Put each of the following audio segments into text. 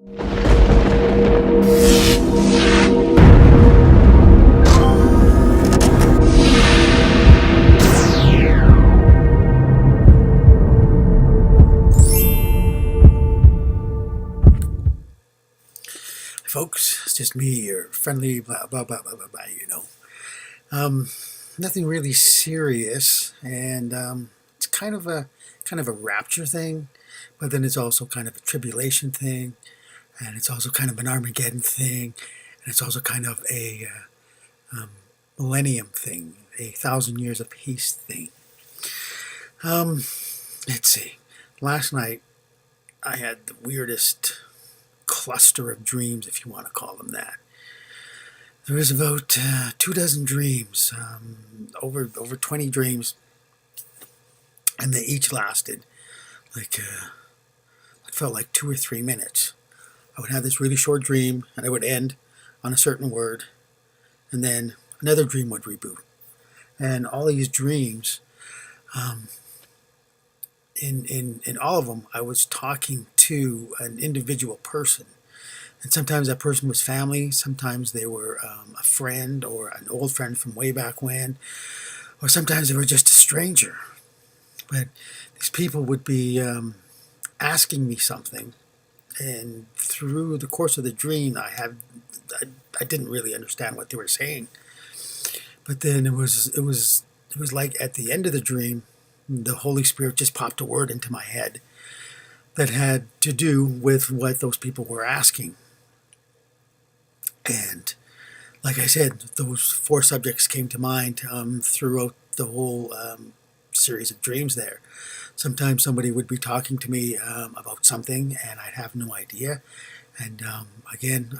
Folks, it's just me, your friendly blah blah blah blah blah blah. Nothing really serious, and it's kind of a rapture thing, but then it's also kind of a tribulation thing, and it's also kind of an Armageddon thing, and it's also kind of a Millennium thing, a 1,000 years of peace thing. Let's see. Last night I had the weirdest cluster of dreams, if you want to call them that. There was about 24 dreams, over 20 dreams, and they each lasted like it felt like 2 or 3 minutes. I would have this really short dream, and I would end on a certain word, and then another dream would reboot. And all these dreams, in all of them, I was talking to an individual person. And sometimes that person was family, sometimes they were a friend or an old friend from way back when, or sometimes they were just a stranger. But these people would be asking me something, and through the course of the dream, I didn't really understand what they were saying. But then it was like at the end of the dream, the Holy Spirit just popped a word into my head that had to do with what those people were asking. And like I said, those 4 subjects came to mind throughout the whole series of dreams there. Sometimes somebody would be talking to me about something, and I'd have no idea. And again,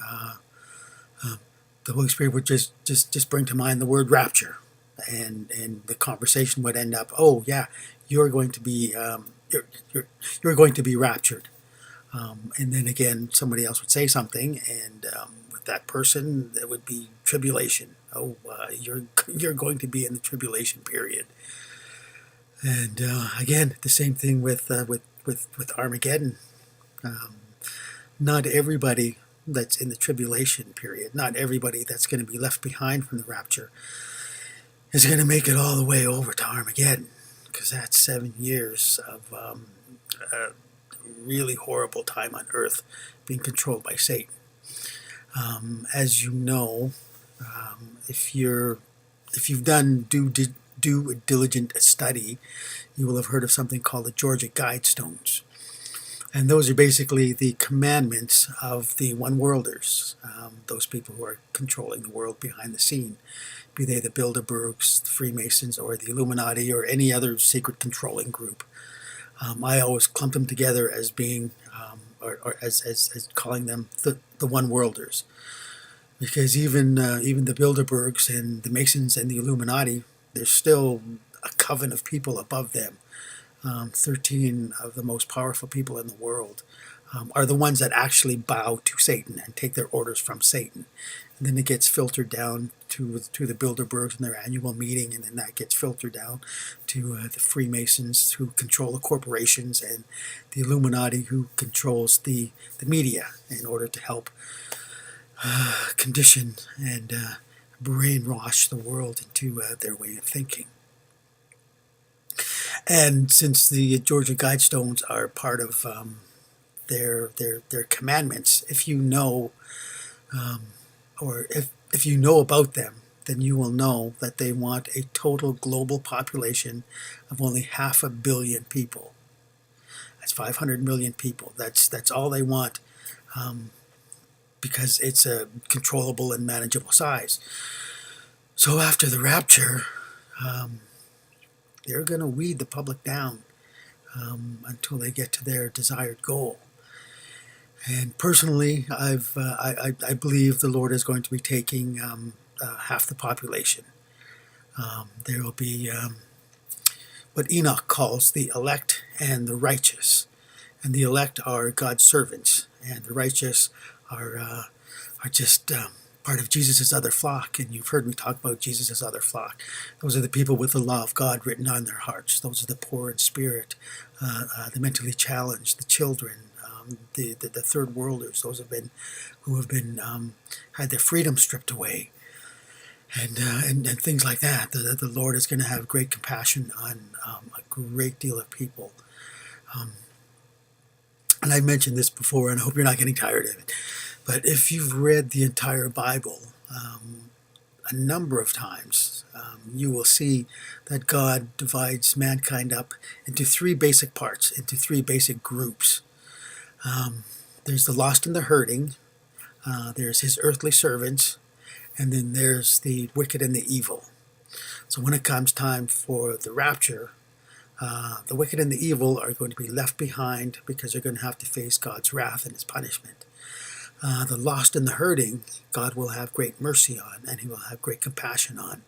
the Holy Spirit would just bring to mind the word rapture, and the conversation would end up, oh yeah, you're going to be you're going to be raptured. And then again, somebody else would say something, and with that person, it would be tribulation. Oh, you're going to be in the tribulation period. And again, the same thing with Armageddon. Not everybody that's in the tribulation period, not everybody that's going to be left behind from the rapture, is going to make it all the way over to Armageddon, because that's 7 years of really horrible time on Earth, being controlled by Satan. As you know, if you've done due diligent study, you will have heard of something called the Georgia Guidestones. And those are basically the commandments of the one-worlders, those people who are controlling the world behind the scene, be they the Bilderbergs, the Freemasons, or the Illuminati, or any other secret controlling group. I always clump them together as being, or as calling them the one-worlders, because even the Bilderbergs and the Masons and the Illuminati, there's still a coven of people above them. 13 of the most powerful people in the world are the ones that actually bow to Satan and take their orders from Satan. And then it gets filtered down to the Bilderbergs in their annual meeting, and then that gets filtered down to the Freemasons, who control the corporations, and the Illuminati, who controls the media in order to help condition and brainwash the world into their way of thinking. And since the Georgia Guidestones are part of their commandments, if you know, or if you know about them, then you will know that they want a total global population of only 500 million people. That's 500 million people. That's all they want, because it's a controllable and manageable size. So after the rapture, they're going to weed the public down until they get to their desired goal. And personally, I believe the Lord is going to be taking half the population. There will be what Enoch calls the elect and the righteous. And the elect are God's servants, and the righteous are just part of Jesus' other flock. And you've heard me talk about Jesus' other flock. Those are the people with the law of God written on their hearts. Those are the poor in spirit, the mentally challenged, the children, the third worlders, those who have been had their freedom stripped away, and things like that. The Lord is going to have great compassion on a great deal of people. And I mentioned this before, and I hope you're not getting tired of it. But if you've read the entire Bible a number of times, you will see that God divides mankind up into three basic parts, into three basic groups. There's the lost and the hurting, there's his earthly servants, and then there's the wicked and the evil. So when it comes time for the rapture, the wicked and the evil are going to be left behind because they're going to have to face God's wrath and his punishment. The lost and the hurting, God will have great mercy on, and he will have great compassion on.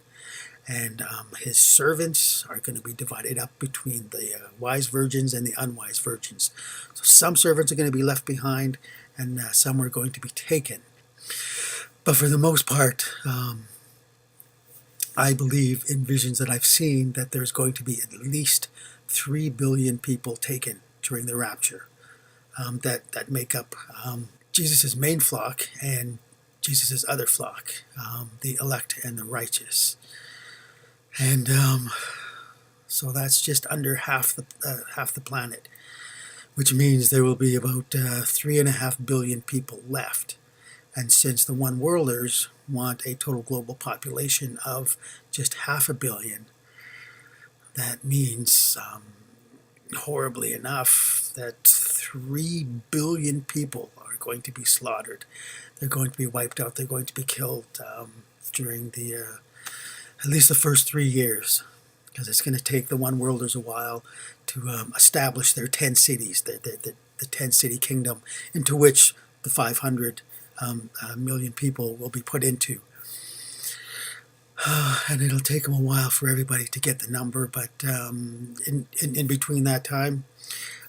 And his servants are going to be divided up between the wise virgins and the unwise virgins. So some servants are going to be left behind, and some are going to be taken. But for the most part, I believe in visions that I've seen that there's going to be at least 3 billion people taken during the rapture that make up Jesus' main flock and Jesus' other flock, the elect and the righteous. And so that's just under half the planet, which means there will be about 3.5 billion people left. And since the one worlders want a total global population of just 500 million, that means, horribly enough, that 3 billion people are going to be slaughtered. They're going to be wiped out. They're going to be killed during at least the first 3 years, because it's going to take the one worlders a while to establish their 10 cities, the 10-city kingdom, into which the 500 million people will be put into. And it'll take them a while for everybody to get the number, but in between that time,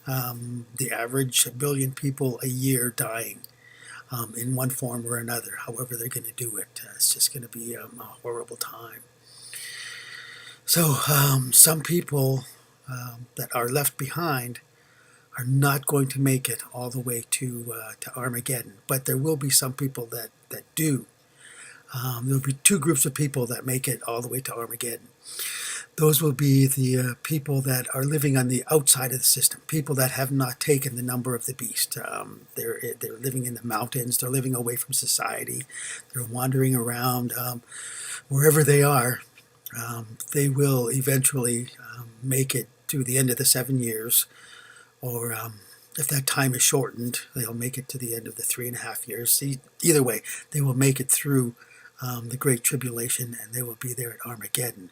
the average 1 billion people a year dying in one form or another, however they're going to do it. It's just going to be a horrible time. So some people that are left behind are not going to make it all the way to Armageddon, but there will be some people that do. There'll be two groups of people that make it all the way to Armageddon. Those will be the people that are living on the outside of the system, people that have not taken the number of the beast. They're living in the mountains. They're living away from society. They're wandering around. Wherever they are, they will eventually make it to the end of the 7 years, or if that time is shortened, they'll make it to the end of the 3.5 years. Either way, they will make it through the Great Tribulation, and they will be there at Armageddon.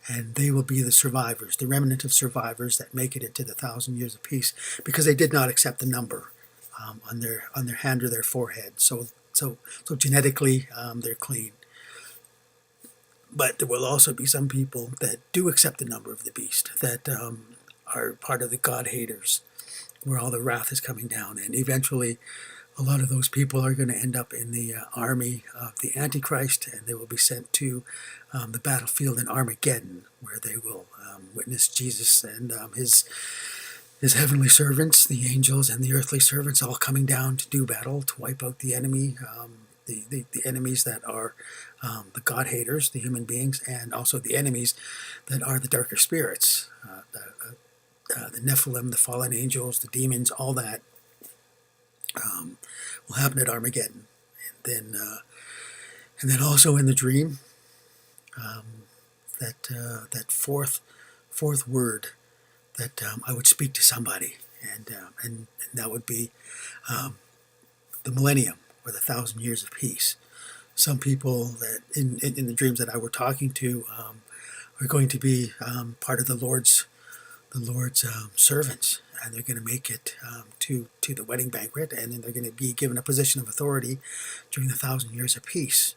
And they will be the survivors, the remnant of survivors that make it into the 1,000 years of peace, because they did not accept the number on their hand or their forehead. So genetically, they're clean. But there will also be some people that do accept the number of the beast, that are part of the God haters, where all the wrath is coming down. And eventually, a lot of those people are going to end up in the army of the Antichrist, and they will be sent to the battlefield in Armageddon, where they will witness Jesus and his heavenly servants, the angels and the earthly servants, all coming down to do battle, to wipe out the enemy, the enemies that are the God haters, the human beings, and also the enemies that are the darker spirits, the Nephilim, the fallen angels, the demons, all that will happen at Armageddon. And then also in the dream, that fourth word, that I would speak to somebody, and that would be the Millennium, or the 1,000 years of peace. Some people that in the dreams that I were talking to are going to be part of the Lord's servants, and they're going to make it to the wedding banquet, and then they're going to be given a position of authority during the 1,000 years of peace.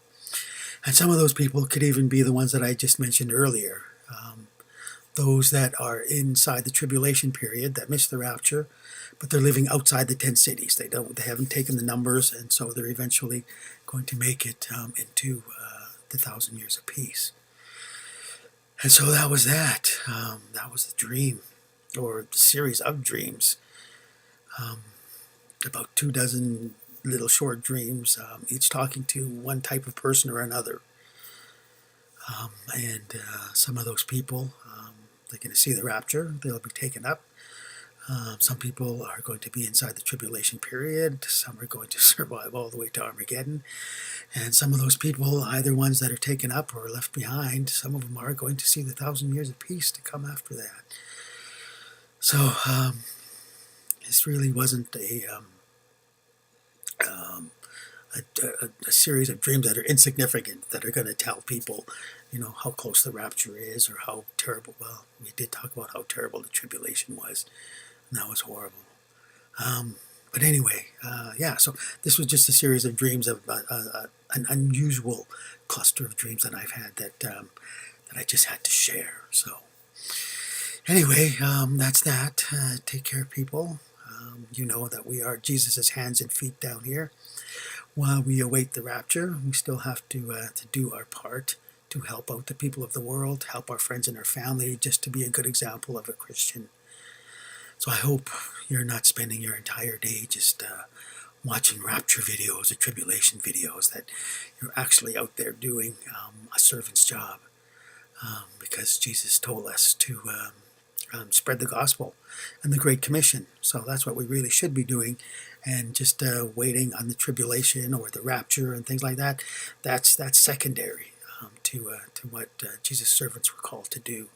And some of those people could even be the ones that I just mentioned earlier, those that are inside the tribulation period, that missed the rapture, but they're living outside the 10 cities. They haven't taken the numbers, and so they're eventually going to make it into the 1,000 years of peace. And so that was that. That was the dream, or the series of dreams. about 2 dozen little short dreams, each talking to one type of person or another. And some of those people, they're going to see the rapture. They'll be taken up. Some people are going to be inside the tribulation period. Some are going to survive all the way to Armageddon. And some of those people, either ones that are taken up or left behind, some of them are going to see the 1,000 years of peace to come after that. So this really wasn't a series of dreams that are insignificant, that are going to tell people, how close the rapture is or how terrible. Well, we did talk about how terrible the tribulation was, and that was horrible. But anyway, so this was just a series of dreams of an unusual cluster of dreams that I've had that I just had to share. So anyway, that's that. Take care, people. You know that we are Jesus' hands and feet down here. While we await the rapture, we still have to do our part to help out the people of the world, help our friends and our family, just to be a good example of a Christian. So I hope you're not spending your entire day just watching rapture videos or tribulation videos, that you're actually out there doing a servant's job, because Jesus told us to spread the gospel and the Great Commission. So that's what we really should be doing, and just waiting on the tribulation or the rapture and things like that. That's secondary to what Jesus' servants were called to do.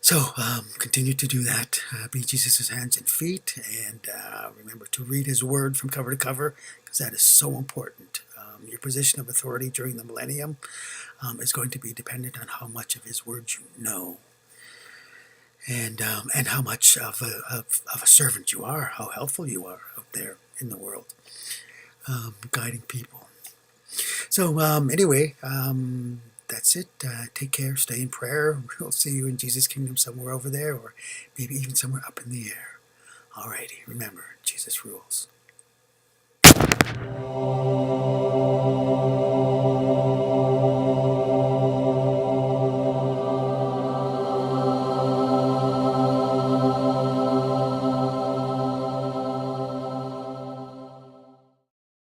So continue to do that. Be Jesus' hands and feet, and remember to read his word from cover to cover, because that is so important. Your position of authority during the millennium is going to be dependent on how much of his word you know, and how much of a servant you are, how helpful you are out there in the world, guiding people. So anyway, that's it. Take care. Stay in prayer. We'll see you in Jesus' kingdom somewhere over there, or maybe even somewhere up in the air. Alrighty. Remember, Jesus rules.